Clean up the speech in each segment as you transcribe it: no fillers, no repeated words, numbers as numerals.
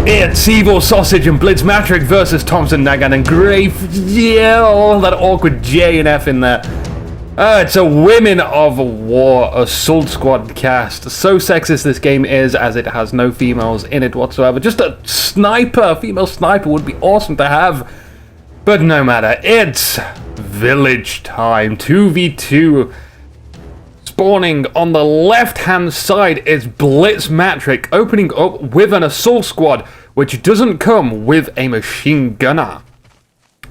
It's Evilsausage and Blitz versus Thompson and Grey. Yeah, that awkward J and F in there. It's a Women of War Assault Squad cast. So sexist this game is, as it has no females in it whatsoever. Just a sniper, female sniper would be awesome to have. But no matter, it's village time, 2v2. Spawning on the left-hand side is Blitz opening up with an assault squad, which doesn't come with a machine gunner.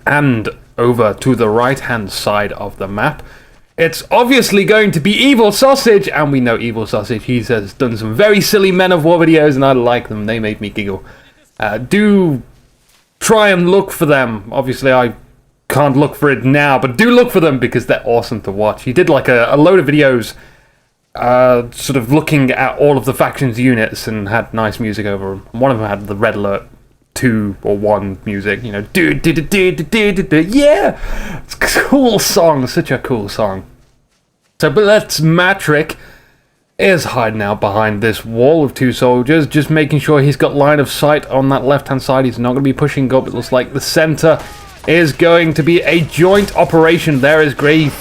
And over to the right-hand side of the map, it's obviously going to be Evilsausage, and we know Evilsausage. He has done some very silly Men of War videos, and I like them. They make me giggle. Do try and look for them. Obviously, I can't look for it now, but do look for them because they're awesome to watch. He did like a load of videos sort of looking at all of the factions units and had nice music over them. One of them had the Red Alert 2 or 1 music, you know, yeah, it's a cool song, such a cool song. So Blitz is hiding out behind this wall of 2 soldiers, just making sure he's got line of sight on that left-hand side. He's not going to be pushing up. It looks like the center is going to be a joint operation. There is Grey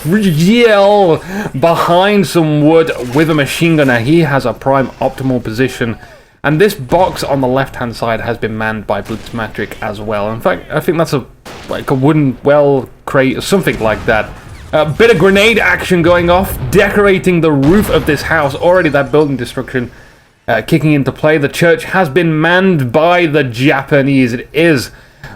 behind some wood with a machine gunner. He has a prime optimal position. And this box on the left-hand side has been manned by Blitz as well. In fact, I think that's like a wooden well crate or something like that. A bit of grenade action going off, decorating the roof of this house. Already that building destruction kicking into play. The church has been manned by the Japanese. It is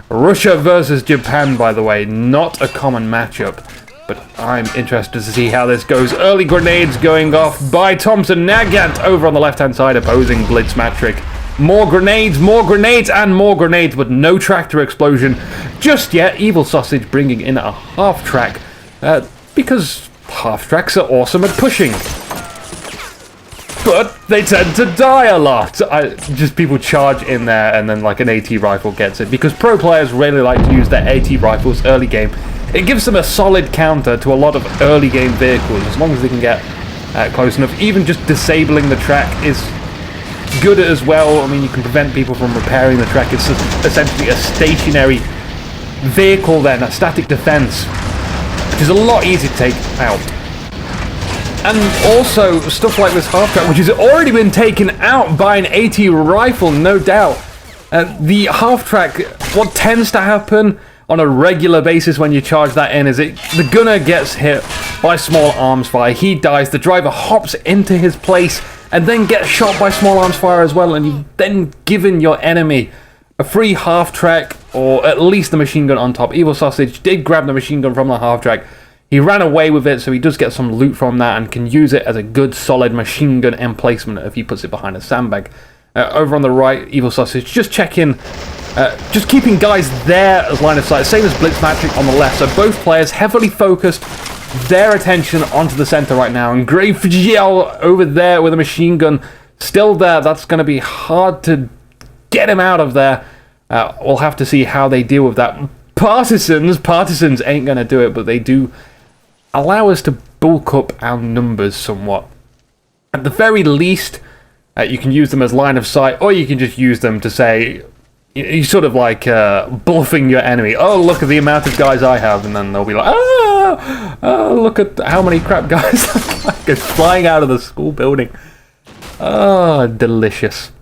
Russia versus Japan, by the way. Not a common matchup. But I'm interested to see how this goes. Early grenades going off by Thompson Nagant over on the left-hand side, opposing Blitz More grenades, and more grenades, but no tractor explosion just yet. Evilsausage bringing in a half-track, because half-tracks are awesome at pushing. But they tend to die a lot. Just people charge in there and then like an AT rifle gets it, because pro players really like to use their AT rifles early game. It gives them a solid counter to a lot of early game vehicles, as long as they can get close enough. Even just disabling the track is good as well. I mean, you can prevent people from repairing the track. It's essentially a stationary vehicle then, a static defense, which is a lot easier to take out. And also, stuff like this half-track, which has already been taken out by an AT rifle, no doubt. The half-track, what tends to happen on a regular basis when you charge that in is the gunner gets hit by small arms fire. He dies, the driver hops into his place, and then gets shot by small arms fire as well, and you've then given your enemy a free half-track, or at least the machine gun on top. Evilsausage did grab the machine gun from the half-track. He ran away with it, so he does get some loot from that and can use it as a good solid machine gun emplacement if he puts it behind a sandbag. Over on the right, Evilsausage just checking, just keeping guys there as line of sight, same as Blitz on the left. So both players heavily focused their attention onto the center right now, and Grey over there with a machine gun still there. That's going to be hard to get him out of there. We'll have to see how they deal with that. Partisans ain't going to do it, but they do allow us to bulk up our numbers somewhat. At the very least, you can use them as line of sight, or you can just use them to say, you sort of like bluffing your enemy. Oh, look at the amount of guys I have, and then they'll be like, oh, look at how many crap guys are flying out of the school building. Oh, delicious.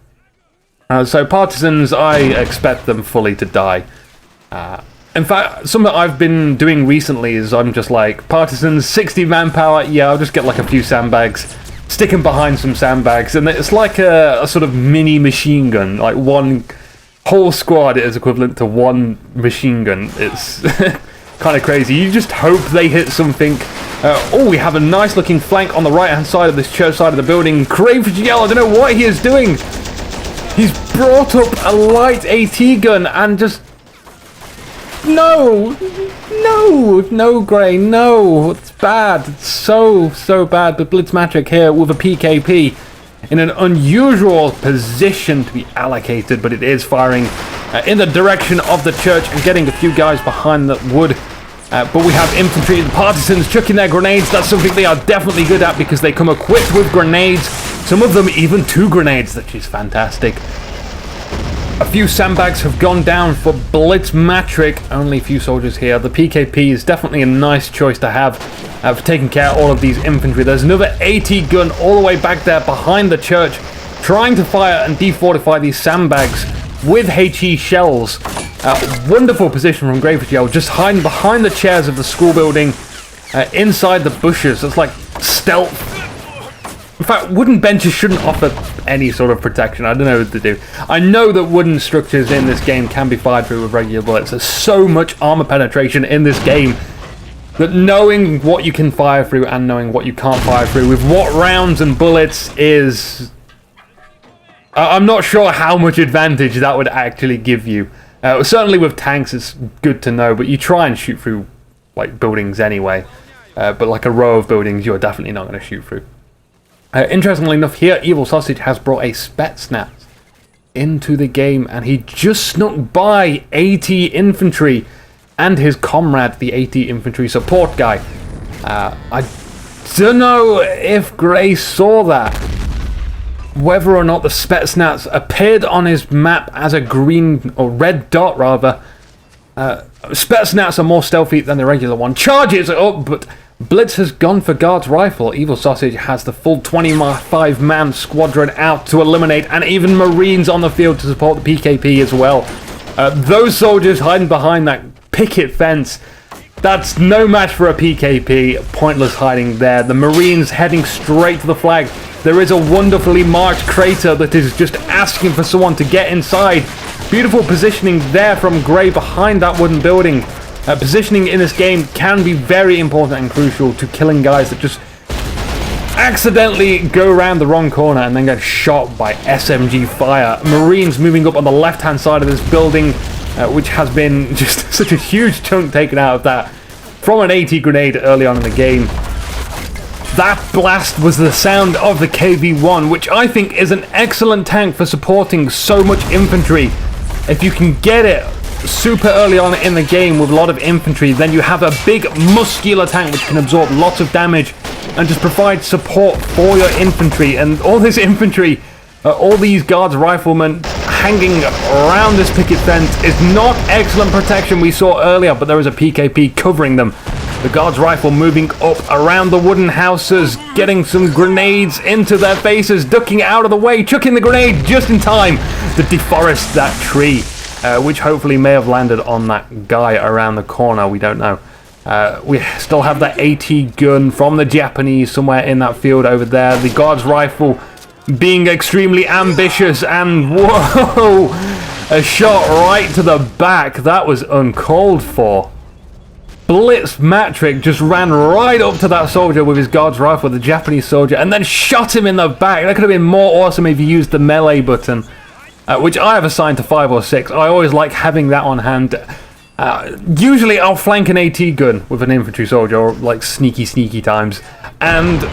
So partisans, I expect them fully to die. In fact, something I've been doing recently is I'm just like, partisans, 60 manpower, yeah, I'll just get like a few sandbags, stick them behind some sandbags, and it's like a sort of mini machine gun. Like one whole squad is equivalent to one machine gun. It's kind of crazy. You just hope they hit something. Oh, we have a nice looking flank on the right hand side of this church side of the building. Crave Yell, I don't know what he is doing. He's brought up a light AT gun and just... No, Grey, no, it's bad, it's so bad. But Blitz here with a PKP in an unusual position to be allocated, but it is firing in the direction of the church and getting a few guys behind the wood. But we have infantry and partisans chucking their grenades. That's something they are definitely good at because they come equipped with grenades. Some of them even 2 grenades, which is fantastic. A few sandbags have gone down for Blitzmatric. Only a few soldiers here. The PKP is definitely a nice choice to have for taking care of all of these infantry. There's another AT gun all the way back there behind the church, trying to fire and defortify these sandbags with HE shells. Wonderful position from Grey just hiding behind the chairs of the school building, inside the bushes. It's like stealth. In fact, wooden benches shouldn't offer any sort of protection. I don't know what to do. I know that wooden structures in this game can be fired through with regular bullets. There's so much armor penetration in this game that knowing what you can fire through and knowing what you can't fire through with what rounds and bullets is... I'm not sure how much advantage that would actually give you. Certainly with tanks it's good to know, but you try and shoot through like buildings anyway. But like a row of buildings you're definitely not going to shoot through. Interestingly enough, here Evilsausage has brought a Spetsnaz into the game, and he just snuck by AT infantry and his comrade, the AT infantry support guy. I don't know if Grey saw that, whether or not the Spetsnaz appeared on his map as a green or red dot rather. Spetsnaz are more stealthy than the regular one. Charges up, but Blitz has gone for Guard's rifle. Evilsausage has the full 25-man squadron out to eliminate, and even Marines on the field to support the PKP as well. Those soldiers hiding behind that picket fence, that's no match for a PKP. Pointless hiding there. The Marines heading straight to the flag. There is a wonderfully marked crater that is just asking for someone to get inside. Beautiful positioning there from Grey behind that wooden building. Positioning in this game can be very important and crucial to killing guys that just accidentally go around the wrong corner and then get shot by SMG fire. Marines moving up on the left-hand side of this building, which has been just such a huge chunk taken out of that from an AT grenade early on in the game. That blast was the sound of the KV-1, which I think is an excellent tank for supporting so much infantry. If you can get it super early on in the game with a lot of infantry, then you have a big muscular tank which can absorb lots of damage and just provide support for your infantry. And all this infantry, all these Guards riflemen hanging around this picket fence is not excellent protection we saw earlier, but there is a PKP covering them. The Guards rifle moving up around the wooden houses, getting some grenades into their faces, ducking out of the way, chucking the grenade just in time to deforest that tree. Which hopefully may have landed on that guy around the corner, we don't know. We still have that AT gun from the Japanese somewhere in that field over there. The Guards rifle being extremely ambitious, and whoa! A shot right to the back, that was uncalled for. Blitzmatric just ran right up to that soldier with his Guards rifle, the Japanese soldier, and then shot him in the back. That could have been more awesome if you used the melee button. Which I have assigned to 5 or 6. I always like having that on hand. Usually I'll flank an AT gun with an infantry soldier, or like sneaky times. And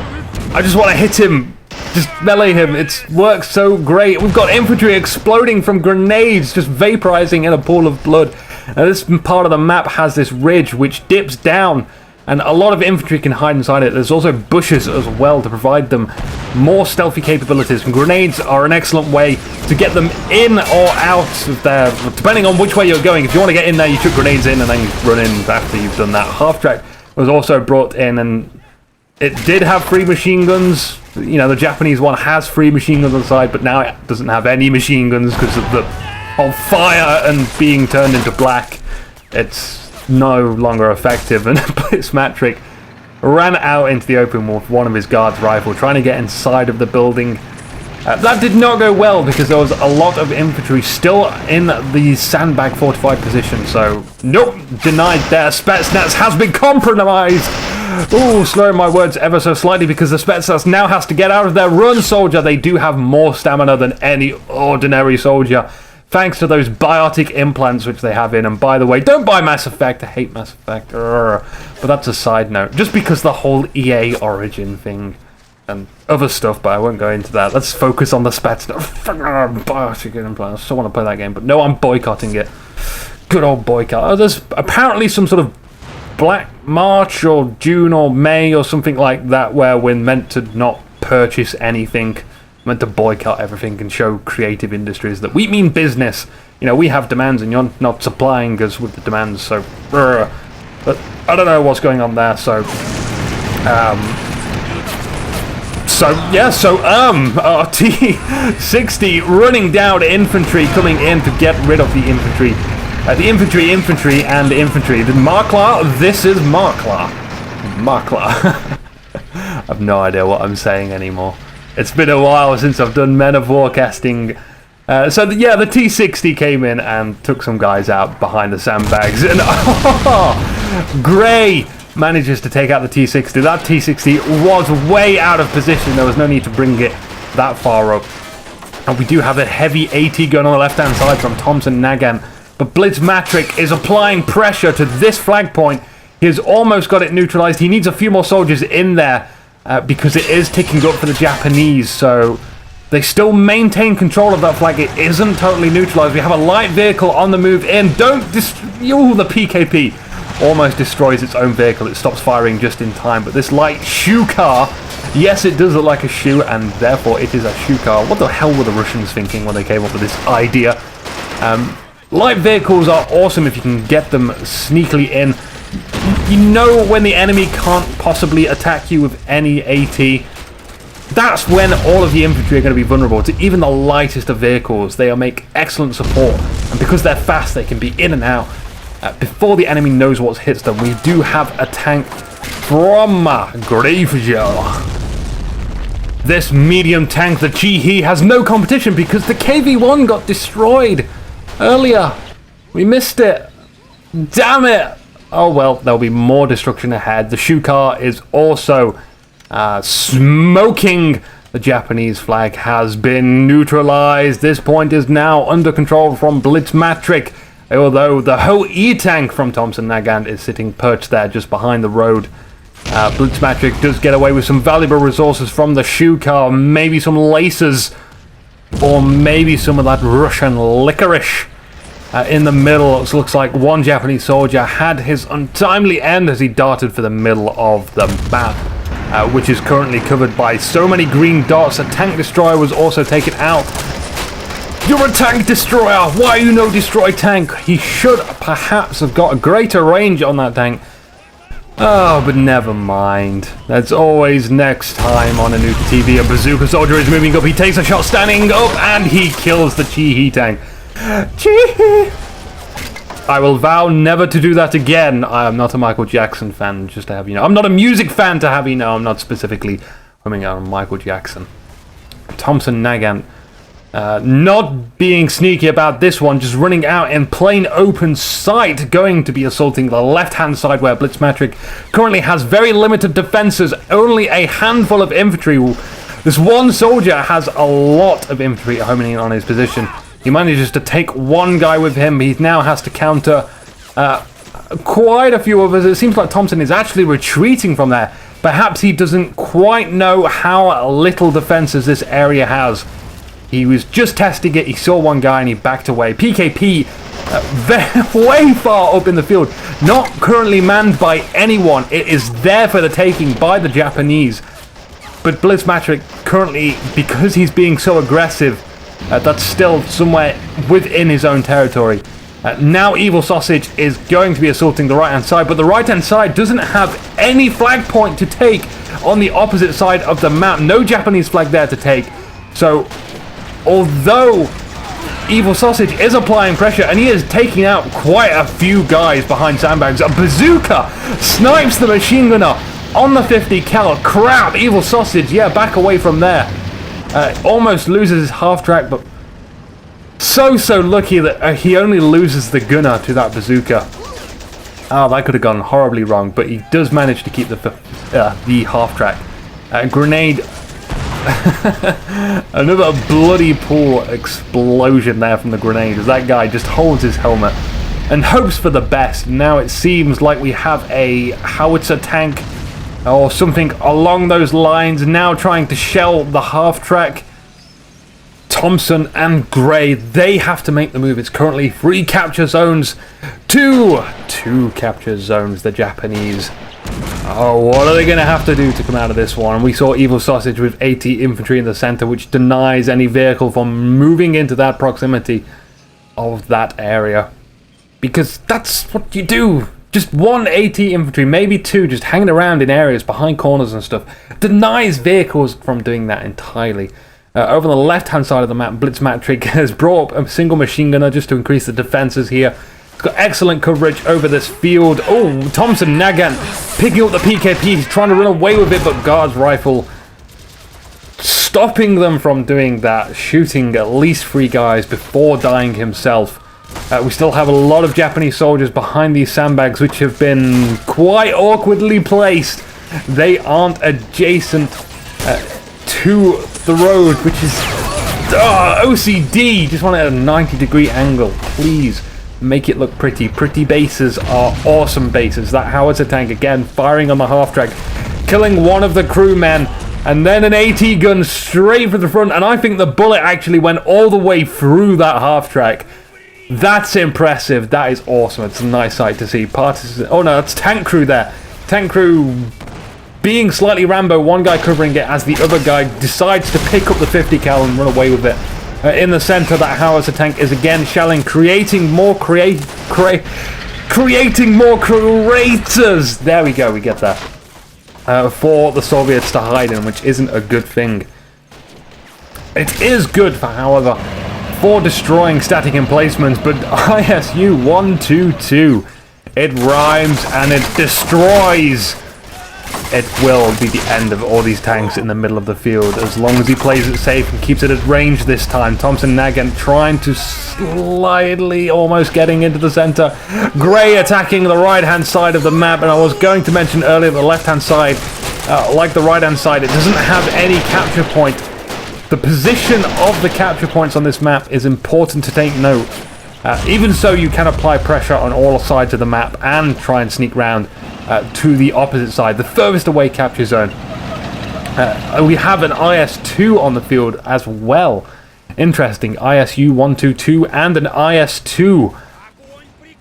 I just want to hit him, just melee him. It works so great. We've got infantry exploding from grenades, just vaporizing in a pool of blood. Now this part of the map has this ridge which dips down, and a lot of infantry can hide inside it. There's also bushes as well to provide them more stealthy capabilities. And grenades are an excellent way to get them in or out of there, depending on which way you're going. If you want to get in there, you chuck grenades in and then you run in after you've done that. Half-track was also brought in, and it did have 3 machine guns. You know, the Japanese one has 3 machine guns on the side, but now it doesn't have any machine guns because of the whole fire and being turned into black. It's no longer effective, and Blitzmatric ran out into the open with one of his Guards rifle, trying to get inside of the building. That did not go well because there was a lot of infantry still in the sandbag fortified position, so nope, denied there. Spetsnaz has been compromised. Ooh, slurring my words ever so slightly because the Spetsnaz now has to get out of there. Run, soldier. They do have more stamina than any ordinary soldier, thanks to those biotic implants which they have in. And by the way, don't buy Mass Effect. I hate Mass Effect. But that's a side note. Just because the whole EA Origin thing and other stuff, but I won't go into that. Let's focus on the Spetsnaz. Biotic implants. I still want to play that game, but no, I'm boycotting it. Good old boycott. Oh, there's apparently some sort of Black March or June or May or something like that where we're meant to not purchase anything. meant to boycott everything and show creative industries that we mean business. You know, we have demands and you're not supplying us with the demands, so... But I don't know what's going on there, so... T-60 running down infantry, coming in to get rid of the infantry. The infantry, and the infantry. The Marklar, this is Marklar. Marklar. I have no idea what I'm saying anymore. It's been a while since I've done Men of War casting. The T-60 came in and took some guys out behind the sandbags. And Grey manages to take out the T-60. That T-60 was way out of position. There was no need to bring it that far up. And we do have a heavy AT gun on the left-hand side from Thompson and Grey. But Blitzmatric is applying pressure to this flag point. He has almost got it neutralized. He needs a few more soldiers in there because it is ticking up for the Japanese. So they still maintain control of that flag. It isn't totally neutralized. We have a light vehicle on the move in. The PKP almost destroys its own vehicle. It stops firing just in time. But this light shoe car, yes, it does look like a shoe, and therefore it is a shoe car. What the hell were the Russians thinking when they came up with this idea? Light vehicles are awesome if you can get them sneakily in. You know when the enemy can't possibly attack you with any AT. That's when all of the infantry are going to be vulnerable to even the lightest of vehicles. They make excellent support, and because they're fast, they can be in and out before the enemy knows what hits them. We do have a tank from Graveyard. This medium tank, the Chi-He, has no competition because the KV-1 got destroyed earlier. We missed it. Damn it. Oh well, there'll be more destruction ahead. The shoe car is also smoking. The Japanese flag has been neutralized. This point is now under control from Blitzmatric, although the Ho E-tank from Thompson Nagant is sitting perched there just behind the road. Blitzmatric does get away with some valuable resources from the shoe car, maybe some laces, or maybe some of that Russian licorice. In the middle, it looks like one Japanese soldier had his untimely end as he darted for the middle of the map, which is currently covered by so many green dots. A tank destroyer was also taken out. You're a tank destroyer! Why you no destroy tank? He should perhaps have got a greater range on that tank. Oh, but never mind. That's always next time on a Nuke TV. A bazooka soldier is moving up. He takes a shot standing up and he kills the Chi-He tank. Chi-He! I will vow never to do that again. I am not a Michael Jackson fan, just to have you know. I'm not a music fan, to have you know. I'm not specifically humming out on Michael Jackson. Thompson Nagant. Not being sneaky about this one, just running out in plain open sight, going to be assaulting the left-hand side where Blitzmatric currently has very limited defenses, only a handful of infantry. This one soldier has a lot of infantry homing in on his position. He manages to take one guy with him. He now has to counter quite a few others. It seems like Thompson is actually retreating from there. Perhaps he doesn't quite know how little defenses this area has. He was just testing it, he saw one guy and he backed away. PKP, way far up in the field, not currently manned by anyone. It is there for the taking by the Japanese. But Blitzmatric currently, because he's being so aggressive, that's still somewhere within his own territory. Now Evilsausage is going to be assaulting the right-hand side, but the right-hand side doesn't have any flag point to take on the opposite side of the map. No Japanese flag there to take. So, although Evilsausage is applying pressure and he is taking out quite a few guys behind sandbags, a bazooka snipes the machine gunner on the 50 cal. Crap, Evilsausage, yeah, back away from there. Almost loses his half track, but so lucky that he only loses the gunner to that bazooka. Oh, that could have gone horribly wrong, but he does manage to keep the half track. Grenade. Another bloody pool explosion there from the grenade as that guy just holds his helmet and hopes for the best. Now it seems like we have a howitzer tank or something along those lines now trying to shell the half track. Thompson and Grey, they have to make the move. It's currently 3 capture zones to 2 capture zones, the Japanese. Oh, what are they going to have to do to come out of this one? We saw Evilsausage with 80 infantry in the center, which denies any vehicle from moving into that proximity of that area. Because that's what you do. Just 1 AT infantry, maybe 2, just hanging around in areas behind corners and stuff, denies vehicles from doing that entirely. Over on the left-hand side of the map, Blitzmatric has brought up a single machine gunner just to increase the defenses here. He's got excellent coverage over this field. Oh, Thompson Nagant picking up the PKP. He's trying to run away with it, but Guard's rifle stopping them from doing that, shooting at least 3 guys before dying himself. We still have a lot of Japanese soldiers behind these sandbags, which have been quite awkwardly placed. They aren't adjacent to the road, which is OCD. Just want it at a 90-degree angle. Please make it look pretty. Pretty bases are awesome bases. That howitzer tank again firing on the half-track, killing one of the crewmen, and then an AT gun straight for the front. And I think the bullet actually went all the way through that half-track. That's impressive. That is awesome. It's a nice sight to see. Oh no, that's tank crew there. Tank crew being slightly Rambo. One guy covering it as the other guy decides to pick up the 50 cal and run away with it. In the center, that howitzer tank is again shelling, creating more creators. There we go. We get that for the Soviets to hide in, which isn't a good thing. It is good for, however, for destroying static emplacements, but ISU 122, it rhymes and it destroys. It will be the end of all these tanks in the middle of the field as long as he plays it safe and keeps it at range this time. Thompson Nagant trying to slightly almost getting into the center. Grey attacking the right hand side of the map, and I was going to mention earlier the left hand side, like the right hand side, it doesn't have any capture point. The position of the capture points on this map is important to take note. Even so, you can apply pressure on all sides of the map and try and sneak round to the opposite side, the furthest away capture zone. We have an IS-2 on the field as well. Interesting, ISU 122 and an IS-2.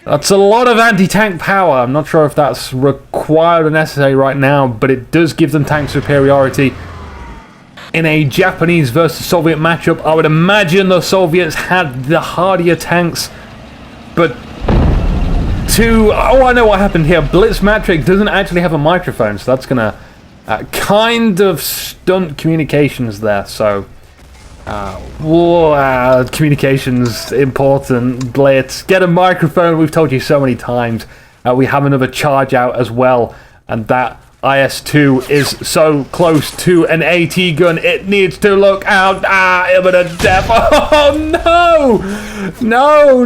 That's a lot of anti-tank power. I'm not sure if that's required or necessary right now, but it does give them tank superiority. In a Japanese versus Soviet matchup, I would imagine the Soviets had the hardier tanks, but oh, I know what happened here. Blitzmatric doesn't actually have a microphone, so that's gonna kind of stunt communications there. So, communications important. Blitz, get a microphone. We've told you so many times. We have another charge out as well, and that IS-2 is so close to an AT gun, it needs to look out. Imminent death. Oh no! No!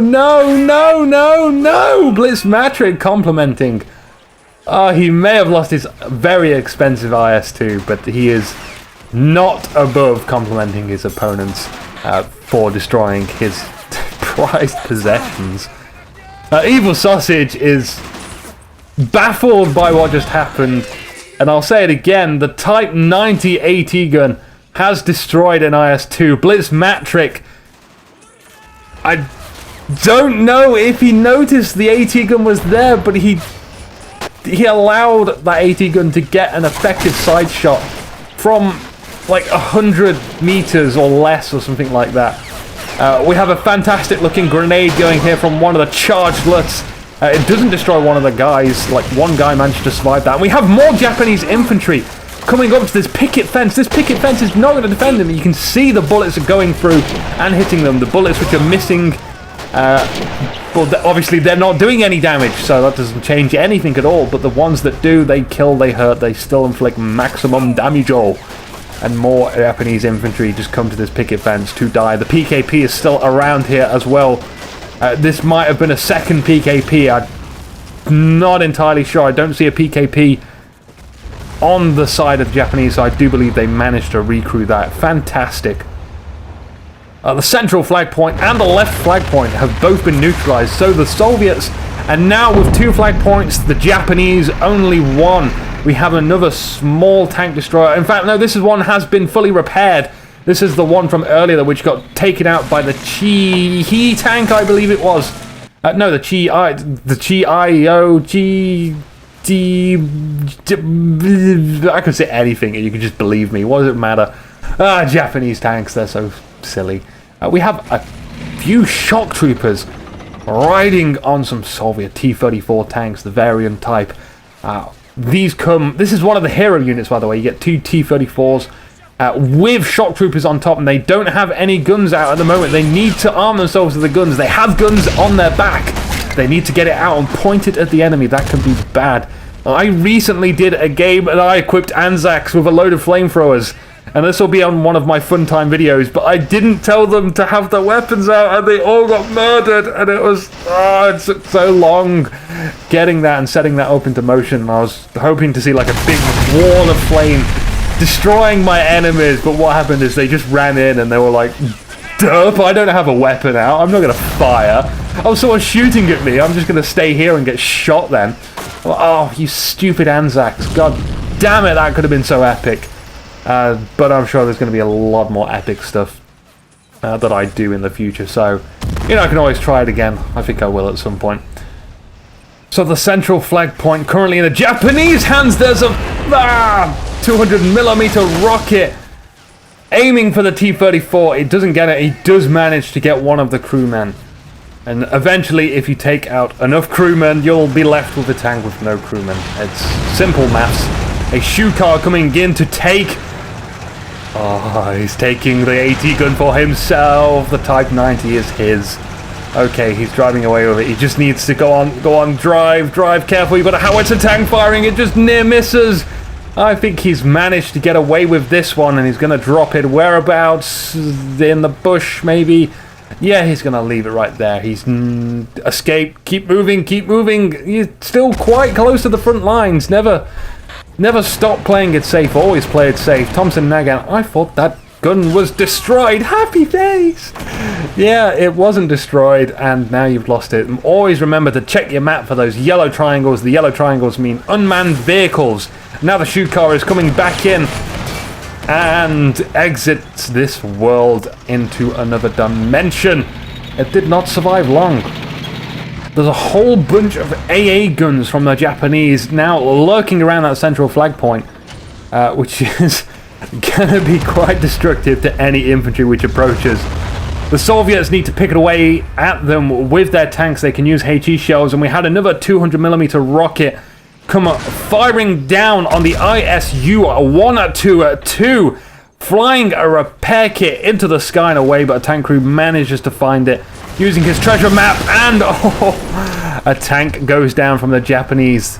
Blitzmatric complimenting. He may have lost his very expensive IS-2, but he is not above complimenting his opponents for destroying his prized possessions. Evilsausage is baffled by what just happened. And I'll say it again, the Type 90 AT gun has destroyed an IS-2. Blitzmatric, I don't know if he noticed the AT gun was there, but he allowed that AT gun to get an effective side shot from like 100 meters or less or something like that. We have a fantastic looking grenade going here from one of the charged Luts. It doesn't destroy one of the guys, like one guy managed to survive that. And we have more Japanese infantry coming up to this picket fence. This picket fence is not going to defend them. You can see the bullets are going through and hitting them. The bullets which are missing, well, obviously they're not doing any damage, so that doesn't change anything at all. But the ones that do, they kill, they hurt, they still inflict maximum damage. And more Japanese infantry just come to this picket fence to die. The PKP is still around here as well. This might have been a second PKP. I'm not entirely sure. I don't see a PKP on the side of the Japanese, so I do believe they managed to recrew that. Fantastic. The central flag point and the left flag point have both been neutralized, so the Soviets, and now with 2 flag points, the Japanese only 1. We have another small tank destroyer. In fact, no, this one has been fully repaired. This is the one from earlier which got taken out by the Chi tank, I believe it was. No, the I could say anything and you could just believe me. What does it matter? Japanese tanks, they're so silly. We have a few shock troopers riding on some Soviet T-34 tanks, the variant type. This is one of the hero units, by the way. You get 2 T-34s with shock troopers on top, and they don't have any guns out at the moment. They need to arm themselves with the guns. They have guns on their back. They need to get it out and point it at the enemy. That can be bad. I recently did a game and I equipped Anzacs with a load of flamethrowers. And this will be on one of my fun time videos, but I didn't tell them to have their weapons out and they all got murdered, and it took so long getting that and setting that up into motion. I was hoping to see like a big wall of flame destroying my enemies, but what happened is they just ran in and they were like, "Derp, I don't have a weapon out, I'm not going to fire. Oh, someone's shooting at me, I'm just going to stay here and get shot then." Oh, you stupid Anzacs. God damn it, that could have been so epic. But I'm sure there's going to be a lot more epic stuff that I do in the future. So, you know, I can always try it again. I think I will at some point. So the central flag point currently in the Japanese hands. There's a 200mm rocket aiming for the T-34. It doesn't get it. He does manage to get one of the crewmen. And eventually, if you take out enough crewmen, you'll be left with a tank with no crewmen. It's simple maths. A shoe car coming in to take... Oh, he's taking the AT gun for himself. The Type 90 is his. Okay, he's driving away with it. He just needs to go on, drive careful. You've got a howitzer tank firing. It just near misses. I think he's managed to get away with this one, and he's going to drop it whereabouts in the bush, maybe. Yeah, he's going to leave it right there. He's escaped. Keep moving. You're still quite close to the front lines. Never stop playing it safe. Always play it safe. Thompson and Grey. I thought that gun was destroyed. Happy face. Yeah, it wasn't destroyed, and now you've lost it. And always remember to check your map for those yellow triangles. The yellow triangles mean unmanned vehicles. Now the shoot car is coming back in and exits this world into another dimension. It did not survive long. There's a whole bunch of AA guns from the Japanese now lurking around that central flag point, which is going to be quite destructive to any infantry which approaches. The Soviets need to pick it away at them with their tanks. They can use HE shells, and we had another 200mm rocket come up, firing down on the ISU-122, flying a repair kit into the sky and away, but a tank crew manages to find it using his treasure map, and a tank goes down from the Japanese.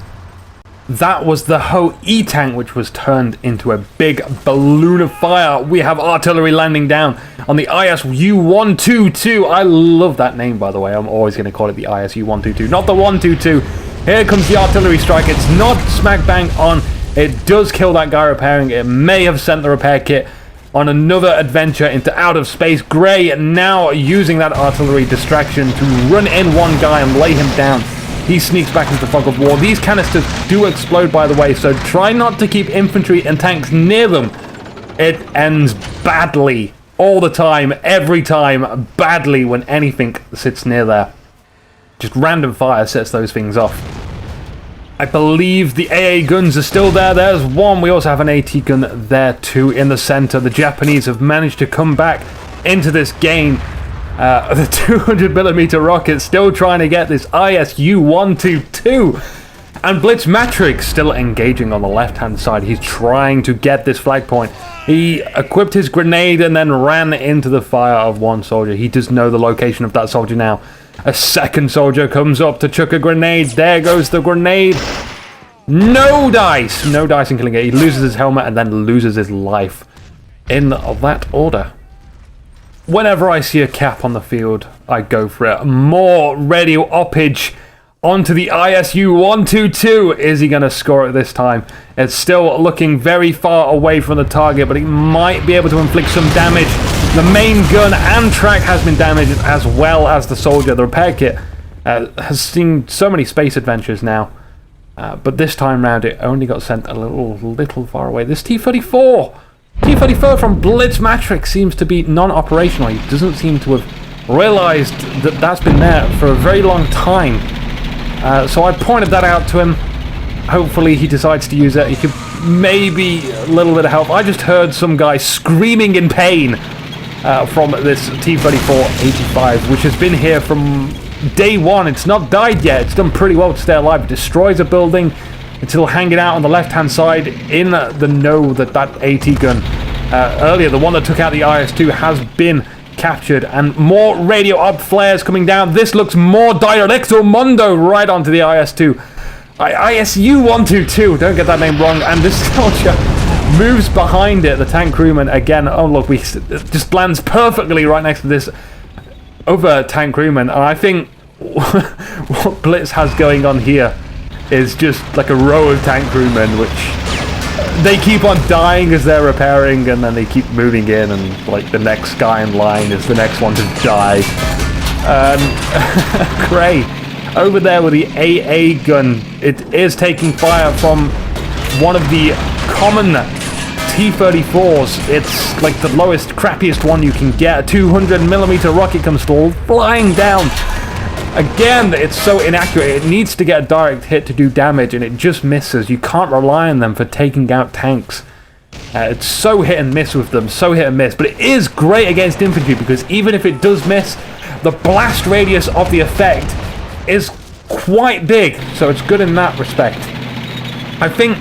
That was the Ho-E tank, which was turned into a big balloon of fire. We have artillery landing down on the ISU-122. I love that name, by the way. I'm always going to call it the ISU-122, not the 122. Here comes the artillery strike. It's not smack bang on. It does kill that guy repairing. It may have sent the repair kit on another adventure into outer space. Grey now using that artillery distraction to run in one guy and lay him down. He sneaks back into the fog of war. These canisters do explode, by the way, so try not to keep infantry and tanks near them. It ends badly all the time, every time, badly when anything sits near there. Just random fire sets those things off. I believe the AA guns are still there. There's one. We also have an AT gun there too in the center. The Japanese have managed to come back into this game. The 200mm rocket still trying to get this ISU-122. And Blitz Matrix still engaging on the left-hand side. He's trying to get this flag point. He equipped his grenade and then ran into the fire of one soldier. He does know the location of that soldier now. A second soldier comes up to chuck a grenade. There goes the grenade. No dice. No dice in killing it. He loses his helmet and then loses his life. In that order. Whenever I see a cap on the field, I go for it. More radio oppage onto the ISU-122. Is he going to score it this time? It's still looking very far away from the target, but he might be able to inflict some damage. The main gun and track has been damaged, as well as the soldier. The repair kit has seen so many space adventures now. But this time round, it only got sent a little far away. This T-34 T-34 from Blitz Matrix seems to be non-operational. He doesn't seem to have realized that that's been there for a very long time. So I pointed that out to him. Hopefully he decides to use it. He could maybe a little bit of help. I just heard some guy screaming in pain from this T-34-85, which has been here from day one. It's not died yet. It's done pretty well to stay alive. It destroys a building. It's still hanging out on the left-hand side in the know that AT gun earlier, the one that took out the IS-2, has been captured. And more radio op flares coming down. This looks more Directo Mundo right onto the IS-2. ISU-122, don't get that name wrong. And this soldier moves behind it, the tank crewman again. Oh look, it just lands perfectly right next to this other tank crewman. And I think what Blitz has going on here is just like a row of tank crewmen, which they keep on dying as they're repairing, and then they keep moving in, and like the next guy in line is the next one to die. Grey over there with the AA gun. It is taking fire from one of the common T-34s. It's like the lowest, crappiest one you can get. A 200mm rocket comes flying down. Again, it's so inaccurate. It needs to get a direct hit to do damage, and it just misses. You can't rely on them for taking out tanks. It's so hit and miss with them, so hit and miss. But it is great against infantry, because even if it does miss, the blast radius of the effect is quite big. So it's good in that respect. I think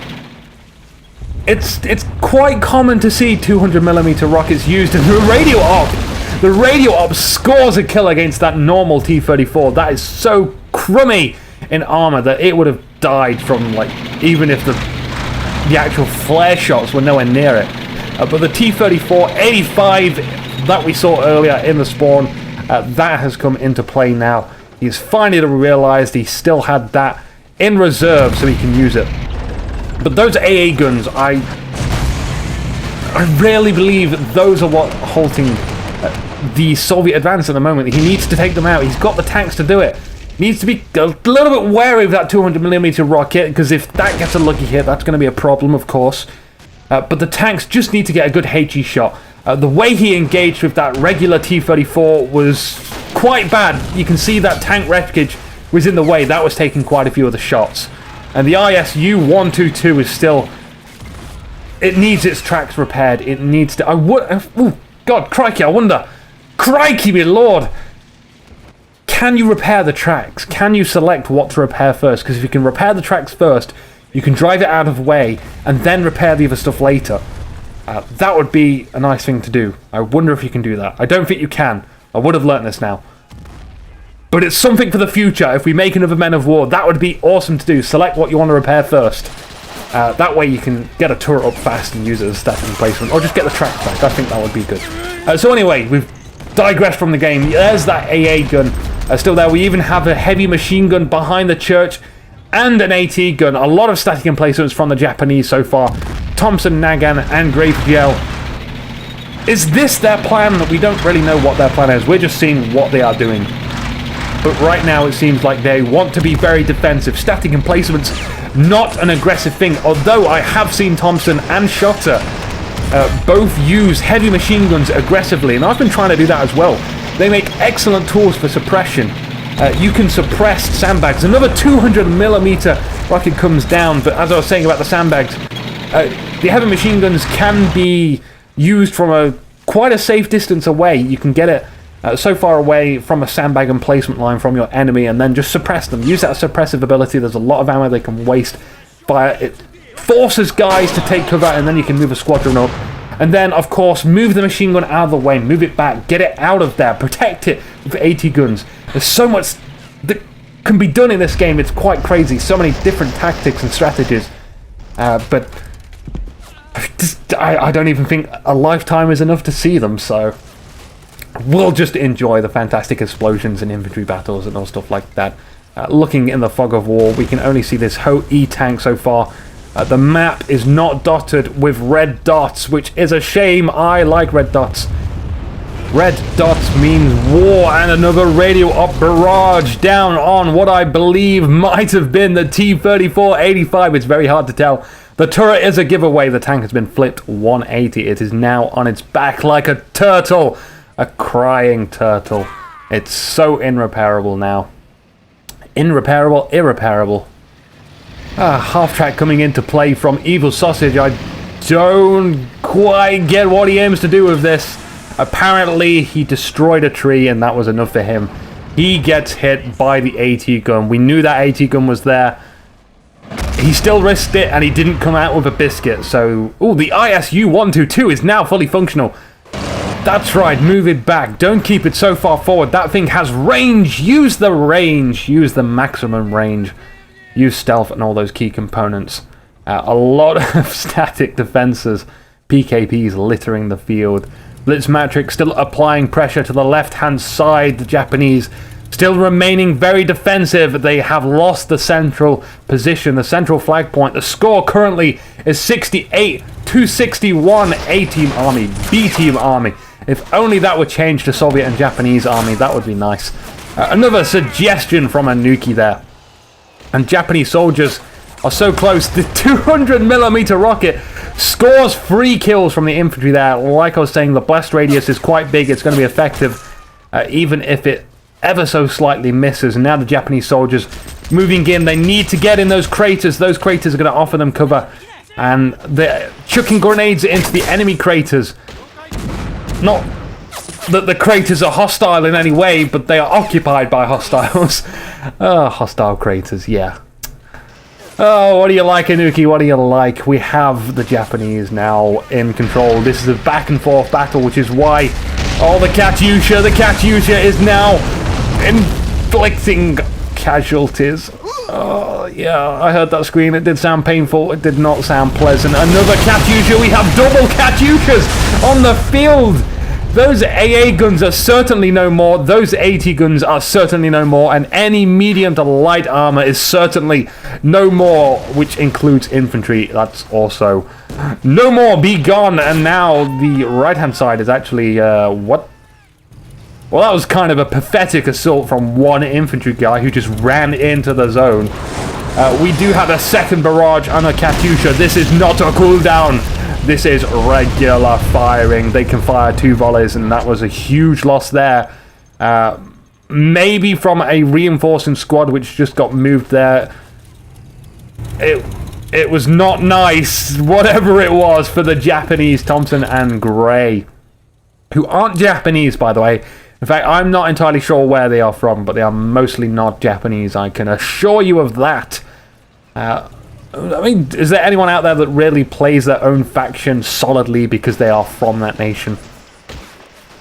it's quite common to see 200mm rockets used in the radio op. The radio op scores a kill against that normal T-34. That is so crummy in armor that it would have died from, like, even if the actual flare shots were nowhere near it. But the T-34-85 that we saw earlier in the spawn, that has come into play now. He's finally realized he still had that in reserve so he can use it. But those AA guns, I really believe those are what halting the Soviet advance at the moment. He needs to take them out. He's got the tanks to do it. He needs to be a little bit wary of that 200mm rocket, because if that gets a lucky hit, that's going to be a problem, of course. But the tanks just need to get a good HE shot. The way he engaged with that regular T-34 was quite bad. You can see that tank wreckage was in the way. That was taking quite a few of the shots. And the ISU-122 is still... It needs its tracks repaired. It needs to... Oh, God, crikey, I wonder... Crikey, my lord! Can you repair the tracks? Can you select what to repair first? Because if you can repair the tracks first, you can drive it out of the way and then repair the other stuff later. That would be a nice thing to do. I wonder if you can do that. I don't think you can. I would have learnt this now. But it's something for the future. If we make another Men of War, that would be awesome to do. Select what you want to repair first. That way you can get a turret up fast and use it as a static replacement, or just get the tracks back. I think that would be good. So anyway, we've digressed from the game. There's that AA gun still there. We even have a heavy machine gun behind the church and an AT gun. A lot of static emplacements from the Japanese so far. Thompson, Nagant, and Grey. Is this their plan? We don't really know what their plan is. We're just seeing what they are doing. But right now it seems like they want to be very defensive. Static emplacements, not an aggressive thing. Although I have seen Thompson and Shotter both use heavy machine guns aggressively, and I've been trying to do that as well. They make excellent tools for suppression. You can suppress sandbags. Another 200mm rocket comes down, but as I was saying about the sandbags, the heavy machine guns can be used from quite a safe distance away. You can get it so far away from a sandbag emplacement line from your enemy, and then just suppress them. Use that suppressive ability. There's a lot of ammo they can waste. Fire it forces guys to take cover, and then you can move a squadron up. And then, of course, move the machine gun out of the way, move it back, get it out of there, protect it with AT guns. There's so much that can be done in this game. It's quite crazy. So many different tactics and strategies. But I don't even think a lifetime is enough to see them, so we'll just enjoy the fantastic explosions and infantry battles and all stuff like that. Looking in the fog of war, we can only see this Ho-E tank so far. The map is not dotted with red dots, which is a shame. I like red dots. Red dots means war, and another radio op barrage down on what I believe might have been the T-34-85. It's very hard to tell. The turret is a giveaway. The tank has been flipped 180. It is now on its back like a turtle. A crying turtle. It's so irreparable now. Irreparable, irreparable. Half track coming into play from Evilsausage. I don't quite get what he aims to do with this. Apparently, he destroyed a tree and that was enough for him. He gets hit by the AT gun. We knew that AT gun was there. He still risked it and he didn't come out with a biscuit. So, oh, the ISU-122 is now fully functional. That's right, move it back. Don't keep it so far forward. That thing has range. Use the range. Use the maximum range. Use stealth and all those key components. A lot of static defenses. PKPs littering the field. Blitzmatrix still applying pressure to the left-hand side. The Japanese still remaining very defensive. They have lost the central position, the central flag point. The score currently is 68-61. A-Team Army, B-Team Army. If only that would change to Soviet and Japanese Army, that would be nice. Another suggestion from Anuki there. And Japanese soldiers are so close. The 200mm rocket scores 3 kills from the infantry there. Like I was saying, the blast radius is quite big. It's going to be effective, even if it ever so slightly misses. And now the Japanese soldiers moving in. They need to get in those craters. Those craters are going to offer them cover. And they're chucking grenades into the enemy craters. Not that the craters are hostile in any way, but they are occupied by hostiles. Hostile craters, yeah. Oh, what do you like, Anuki? What do you like? We have the Japanese now in control. This is a back and forth battle, which is why... Oh, the Katyusha is now inflicting casualties. Oh, yeah, I heard that scream. It did sound painful. It did not sound pleasant. Another Katyusha. We have double Katyushas on the field. Those AA guns are certainly no more. Those AT guns are certainly no more. And any medium to light armor is certainly no more, which includes infantry. That's also no more. Be gone. And now the right-hand side is actually, what? Well, that was kind of a pathetic assault from one infantry guy who just ran into the zone. We do have a second barrage on a Katyusha. This is not a cooldown. This is regular firing. They can fire 2 volleys, and that was a huge loss there. Maybe from a reinforcing squad which just got moved there. It was not nice, whatever it was, for the Japanese Thompson and Grey, who aren't Japanese, by the way. In fact, I'm not entirely sure where they are from, but they are mostly not Japanese. I can assure you of that. I mean, is there anyone out there that really plays their own faction solidly because they are from that nation?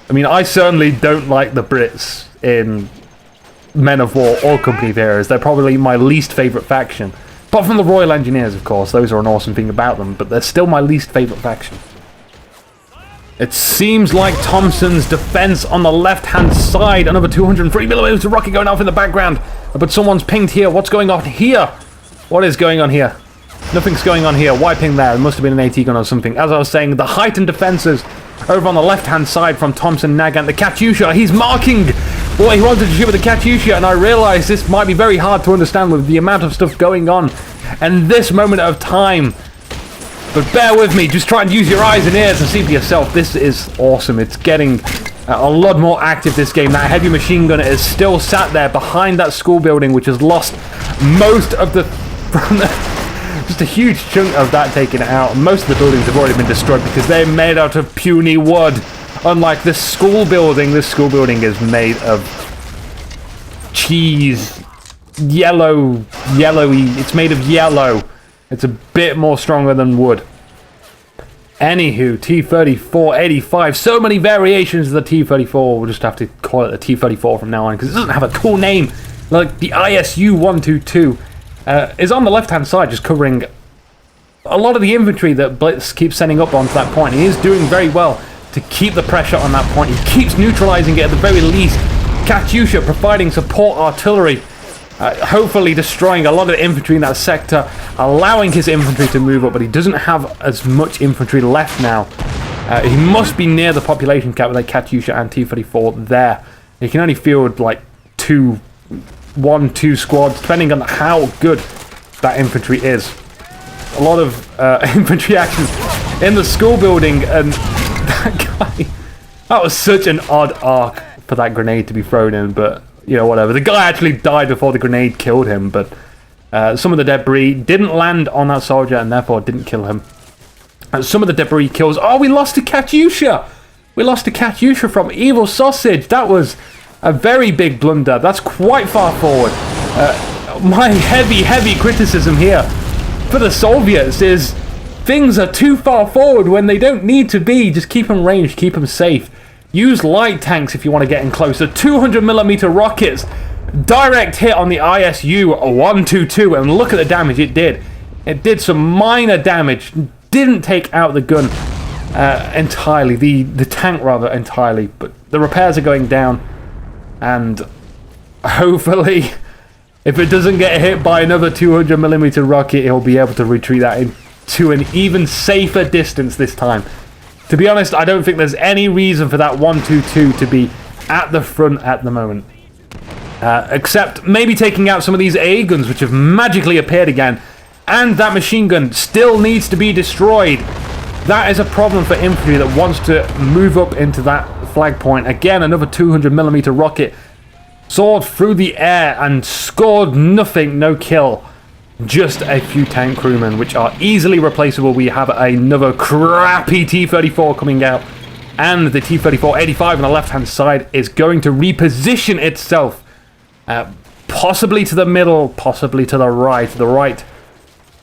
I mean, I certainly don't like the Brits in Men of War or Company of Heroes. They're probably my least favourite faction. Apart from the Royal Engineers, of course. Those are an awesome thing about them, but they're still my least favourite faction. It seems like Thompson's defense on the left-hand side. Another 203mm rocket going off in the background. But someone's pinged here. What's going on here? What is going on here? Nothing's going on here. Why ping there? It must have been an AT gun or something. As I was saying, the heightened defenses over on the left-hand side from Thompson Nagant. The Katyusha, he's marking. Boy, he wanted to shoot with the Katyusha, and I realize this might be very hard to understand with the amount of stuff going on and this moment of time. But bear with me, just try and use your eyes and ears and see for yourself. This is awesome. It's getting a lot more active, this game. That heavy machine gunner is still sat there behind that school building, which has lost most of the... just a huge chunk of that taken out. Most of the buildings have already been destroyed because they're made out of puny wood. Unlike this school building is made of cheese. Yellowy. It's made of yellow. It's a bit more stronger than wood. Anywho, T-34-85. So many variations of the T-34. We'll just have to call it the T-34 from now on because it doesn't have a cool name. Like the ISU-122 is on the left-hand side, just covering a lot of the infantry that Blitz keeps sending up onto that point. He is doing very well to keep the pressure on that point. He keeps neutralizing it at the very least. Katyusha providing support artillery. Hopefully destroying a lot of the infantry in that sector, allowing his infantry to move up, but he doesn't have as much infantry left now. He must be near the population cap with a Katyusha and T-34 there. He can only field like 1-2 squads, depending on how good that infantry is. a lot of infantry action in the school building, and that guy, that was such an odd arc for that grenade to be thrown in, but, you know, whatever. The guy actually died before the grenade killed him, but some of the debris didn't land on that soldier and therefore didn't kill him. And some of the debris kills... Oh, we lost to Katyusha! We lost to Katyusha from Evilsausage. That was a very big blunder. That's quite far forward. My heavy criticism here for the Soviets is things are too far forward when they don't need to be. Just keep them ranged, keep them safe. Use light tanks if you want to get in closer. 200mm rockets. Direct hit on the ISU 122, and look at the damage it did. It did some minor damage. Didn't take out the gun entirely, the tank rather entirely, but the repairs are going down, and hopefully if it doesn't get hit by another 200mm rocket, it'll be able to retreat that into an even safer distance this time. To be honest, I don't think there's any reason for that 122 to be at the front at the moment, except maybe taking out some of these AA guns which have magically appeared again. And that machine gun still needs to be destroyed. That is a problem for infantry that wants to move up into that flag point. Again, another 200mm rocket soared through the air and scored nothing, no kill. Just a few tank crewmen, which are easily replaceable. We have another crappy T-34 coming out. And the T-34-85 on the left-hand side is going to reposition itself. Possibly to the middle, possibly to the right. The right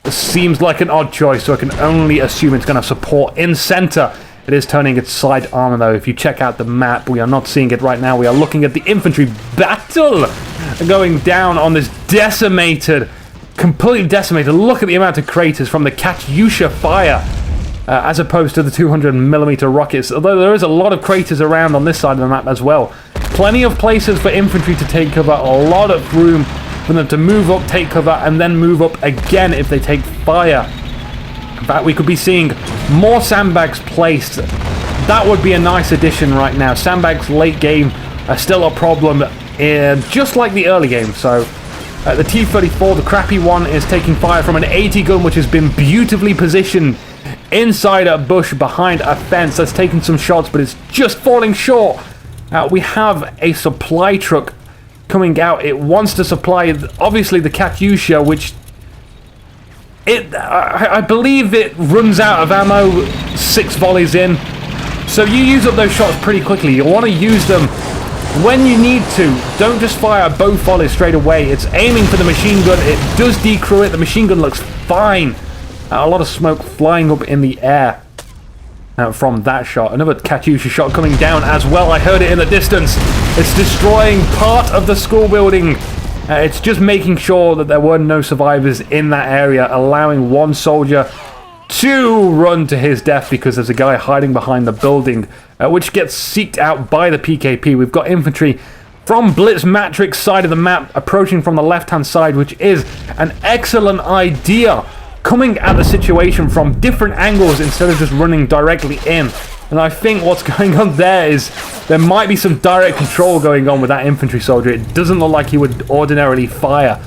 seems like an odd choice, so I can only assume it's going to have support in center. It is turning its side armor, though. If you check out the map, we are not seeing it right now. We are looking at the infantry battle going down on this decimated, completely decimated. Look at the amount of craters from the Katyusha fire, as opposed to the 200mm rockets. Although there is a lot of craters around on this side of the map as well. Plenty of places for infantry to take cover, a lot of room for them to move up, take cover, and then move up again if they take fire. In fact, we could be seeing more sandbags placed. That would be a nice addition right now. Sandbags late game are still a problem, just like the early game. So the T-34, the crappy one, is taking fire from an 80 gun, which has been beautifully positioned inside a bush behind a fence. That's taken some shots, but it's just falling short. We have a supply truck coming out. It wants to supply, obviously, the Katyusha, which I believe it runs out of ammo 6 volleys in. So you use up those shots pretty quickly. You want to use them when you need to. Don't just fire both volleys straight away. It's aiming for the machine gun. It does decrew it. The machine gun looks fine. A lot of smoke flying up in the air from that shot. Another Katyusha shot coming down as well. I heard it in the distance. It's destroying part of the school building. It's just making sure that there were no survivors in that area, allowing one soldier to run to his death because there's a guy hiding behind the building, which gets seeked out by the PKP. We've got infantry from Blitz Matrix side of the map approaching from the left-hand side, which is an excellent idea. Coming at the situation from different angles instead of just running directly in. And I think what's going on there is there might be some direct control going on with that infantry soldier. It doesn't look like he would ordinarily fire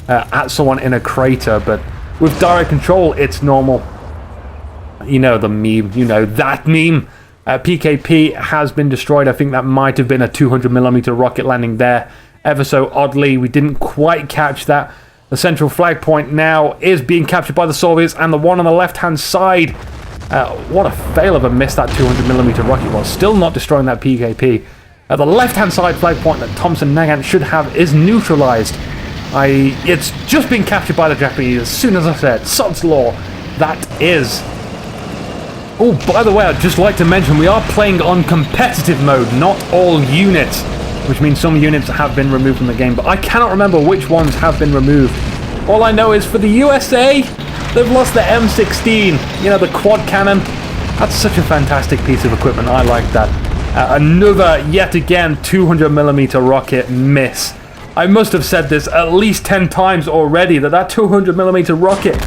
at someone in a crater, but with direct control, it's normal. You know the meme, you know that meme. PKP has been destroyed. I think that might have been a 200mm rocket landing there. Ever so oddly, we didn't quite catch that. The central flag point now is being captured by the Soviets, and the one on the left-hand side. What a fail of a miss that 200mm rocket was. Still not destroying that PKP. The left-hand side flag point that Thompson and Grey should have is neutralized. It's just been captured by the Japanese as soon as I said. Sod's law. That is. Oh, by the way, I'd just like to mention we are playing on competitive mode, not all units, which means some units have been removed from the game, but I cannot remember which ones have been removed. All I know is for the USA, they've lost the M16, you know, the quad cannon. That's such a fantastic piece of equipment. I like that. Another, yet again, 200mm rocket miss. I must have said this at least 10 times already, that 200mm rocket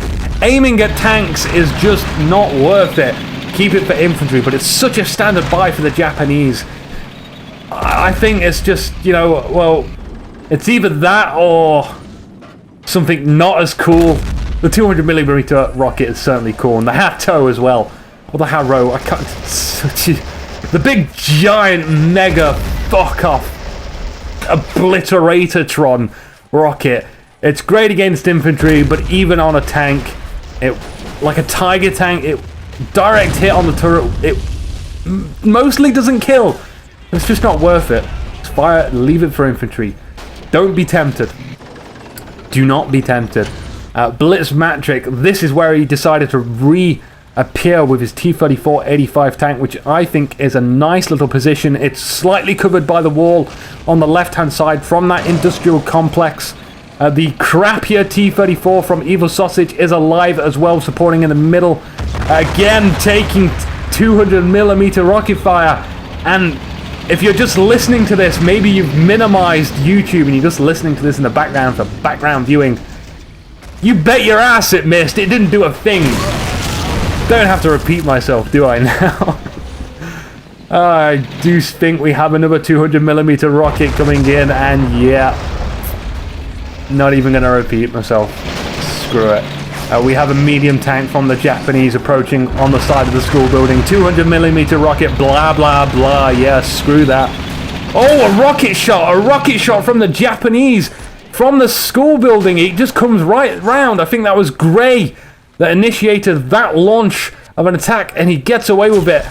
aiming at tanks is just not worth it. Keep it for infantry, but it's such a standard buy for the Japanese. I think it's just, you know, well, it's either that or something not as cool. The 200mm rocket is certainly cool, and the Hatto as well. Or the Harrow, I can't... The big, giant, mega, fuck-off Obliterator-tron rocket. It's great against infantry, but even on a tank, like a Tiger tank, it direct hit on the turret, it mostly doesn't kill. It's just not worth it. Just fire, leave it for infantry. Don't be tempted. Do not be tempted. Blitz Matrick, this is where he decided to reappear with his T-34-85 tank, which I think is a nice little position. It's slightly covered by the wall on the left-hand side from that industrial complex. The crappier T-34 from Evilsausage is alive as well, supporting in the middle. Again, taking 200mm rocket fire. And if you're just listening to this, maybe you've minimized YouTube and you're just listening to this in the background for background viewing. You bet your ass it missed. It didn't do a thing. Don't have to repeat myself, do I now? I do think we have another 200mm rocket coming in, and yeah. Not even going to repeat myself. Screw it. We have a medium tank from the Japanese approaching on the side of the school building. 200mm rocket, blah, blah, blah. Yeah, screw that. Oh, a rocket shot! A rocket shot from the Japanese! From the school building! It just comes right round. I think that was Grey that initiated that launch of an attack, and he gets away with it.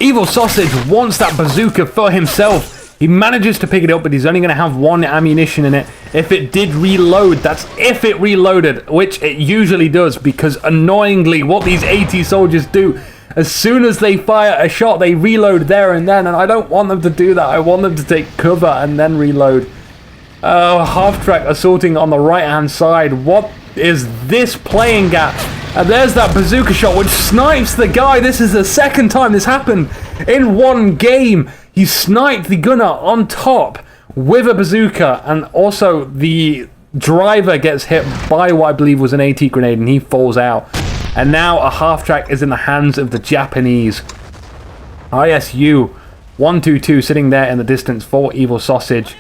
Evilsausage wants that bazooka for himself. He manages to pick it up, but he's only going to have one ammunition in it. If it did reload, that's if it reloaded, which it usually does, because annoyingly, what these AT soldiers do, as soon as they fire a shot, they reload there and then, and I don't want them to do that. I want them to take cover and then reload. Half-track assaulting on the right-hand side. What is this playing at? And there's that bazooka shot, which snipes the guy. This is the second time this happened in one game. He sniped the gunner on top with a bazooka, and also the driver gets hit by what I believe was an AT grenade, and he falls out. And now a half-track is in the hands of the Japanese. ISU 122 sitting there in the distance for Evilsausage.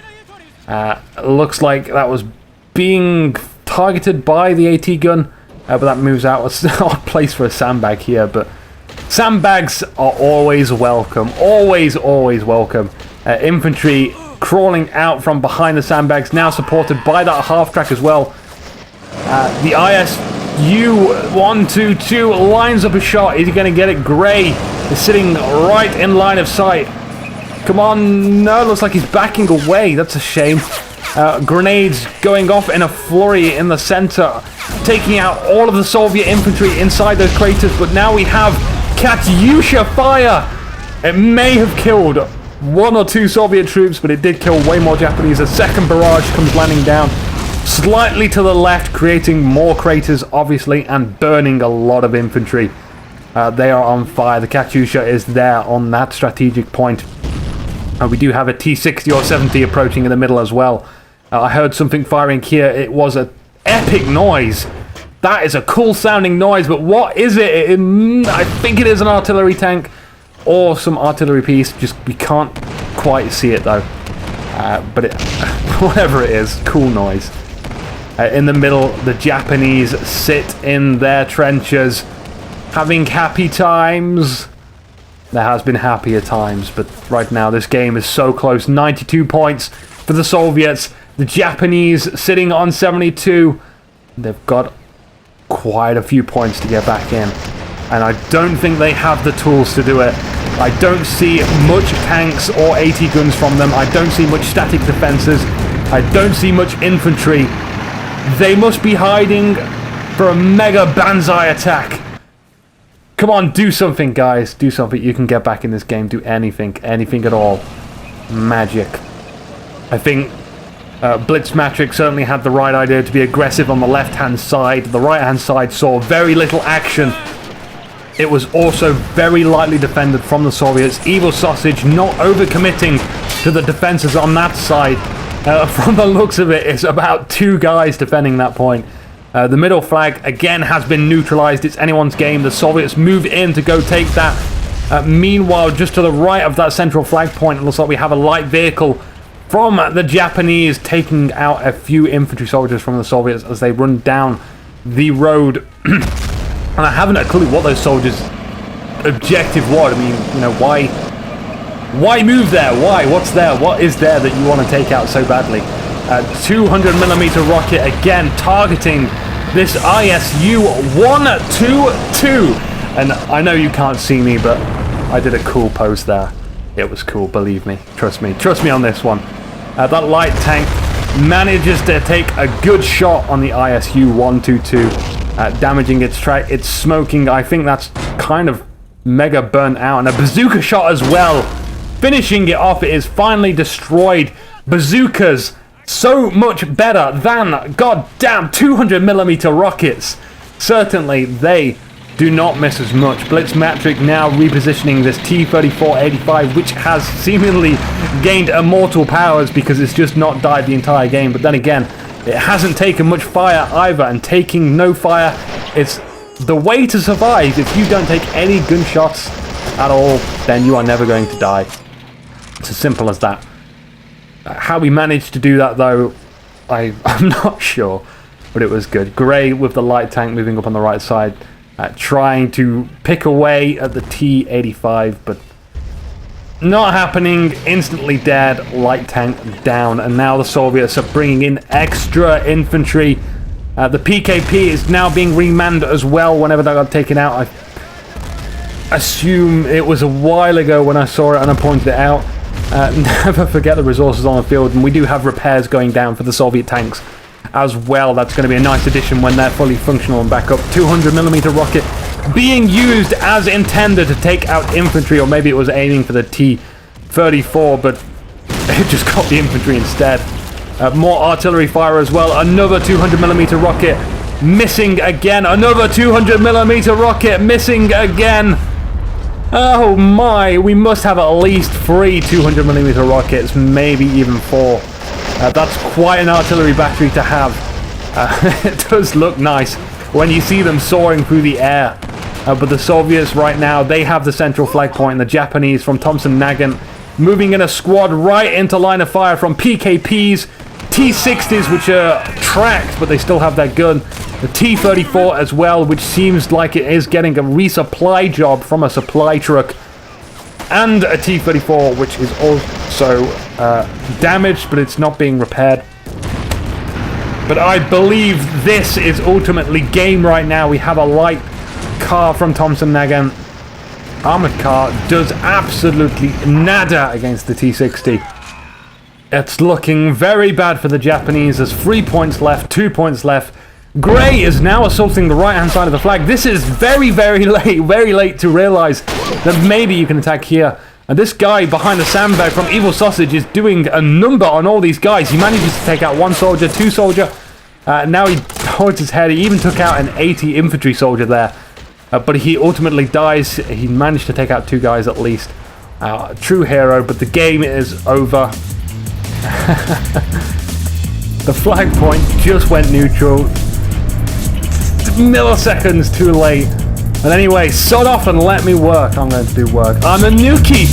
Looks like that was being targeted by the AT gun, but that moves out. It's an odd place for a sandbag here, but sandbags are always welcome. Always, always welcome. Infantry crawling out from behind the sandbags, now supported by that half-track as well. The ISU 122 lines up a shot. Is he going to get it? Grey is sitting right in line of sight. Come on, no, looks like he's backing away. That's a shame. Grenades going off in a flurry in the center, taking out all of the Soviet infantry inside those craters, but now we have Katyusha fire. It may have killed one or two Soviet troops, but it did kill way more Japanese. A second barrage comes landing down slightly to the left, creating more craters, obviously, and burning a lot of infantry. They are on fire. The Katyusha is there on that strategic point. We do have a T-60 or 70 approaching in the middle as well. I heard something firing here. It was an epic noise. That is a cool sounding noise, but what is it? I think it is an artillery tank or some artillery piece. Just we can't quite see it though. But whatever it is, cool noise. In the middle, the Japanese sit in their trenches, having happy times. There has been happier times, but right now this game is so close. 92 points for the Soviets. The Japanese sitting on 72. They've got quite a few points to get back in, and I don't think they have the tools to do it. I don't see much tanks or AT guns from them. I don't see much static defenses. I don't see much infantry. They must be hiding for a mega banzai attack. Come on, do something, guys. Do something. You can get back in this game. Do anything. Anything at all. Magic. I think Blitz Matrix certainly had the right idea to be aggressive on the left-hand side. The right-hand side saw very little action. It was also very lightly defended from the Soviets. Evilsausage not overcommitting to the defenses on that side. From the looks of it, it's about 2 guys defending that point. The middle flag, again, has been neutralized. It's anyone's game. The Soviets move in to go take that. Meanwhile, just to the right of that central flag point, it looks like we have a light vehicle from the Japanese taking out a few infantry soldiers from the Soviets as they run down the road. And I haven't a clue what those soldiers' objective was. I mean, you know, why move there? Why? What's there? What is there that you want to take out so badly? 200mm rocket again targeting this ISU 122. And I know you can't see me, but I did a cool pose there. It was cool, believe me. Trust me on this one. That light tank manages to take a good shot on the ISU 122, damaging its track. It's smoking. I think that's kind of mega burnt out. And a bazooka shot as well. Finishing it off, it is finally destroyed. Bazookas, so much better than goddamn 200mm rockets. Certainly, they do not miss as much. Blitzmatric now repositioning this T-34-85, which has seemingly gained immortal powers because it's just not died the entire game. But then again, it hasn't taken much fire either, and taking no fire is the way to survive. If you don't take any gunshots at all, then you are never going to die. It's as simple as that. How we managed to do that, though, I'm not sure, but it was good. Grey with the light tank moving up on the right side, trying to pick away at the T-85, but not happening. Instantly dead. Light tank down, and now the Soviets are bringing in extra infantry. The PKP is now being remanned as well whenever they got taken out. I assume it was a while ago when I saw it and I pointed it out. Never forget the resources on the field, and we do have repairs going down for the Soviet tanks as well. That's going to be a nice addition when they're fully functional and back up. 200mm rocket being used as intended to take out infantry, or maybe it was aiming for the T-34, but it just got the infantry instead. More artillery fire as well. Another 200mm rocket missing again. Another 200mm rocket missing again. Oh my, we must have at least 3 200mm rockets, maybe even 4. That's quite an artillery battery to have. It does look nice when you see them soaring through the air. But the Soviets right now, they have the central flag point, and the Japanese from Thompson and Grey moving in a squad right into line of fire from PKPs, T-60s, which are tracked, but they still have their gun. The T-34 as well, which seems like it is getting a resupply job from a supply truck. And a T-34, which is also damaged, but it's not being repaired. But I believe this is ultimately game right now. We have a light car from Thompson and Grey. Armored car does absolutely nada against the T-60. It's looking very bad for the Japanese. There's 3 points left, 2 points left. Grey is now assaulting the right-hand side of the flag. This is very late to realize that maybe you can attack here. And this guy behind the sandbag from Evilsausage is doing a number on all these guys. He manages to take out 1 soldier, 2 soldier. Now he holds his head. He even took out an 80 infantry soldier there. But he ultimately dies. He managed to take out 2 guys at least. True hero, but the game is over. The flag point just went neutral. Milliseconds too late. But anyway, sod off and let me work. I'm going to do work. I'm a nukie.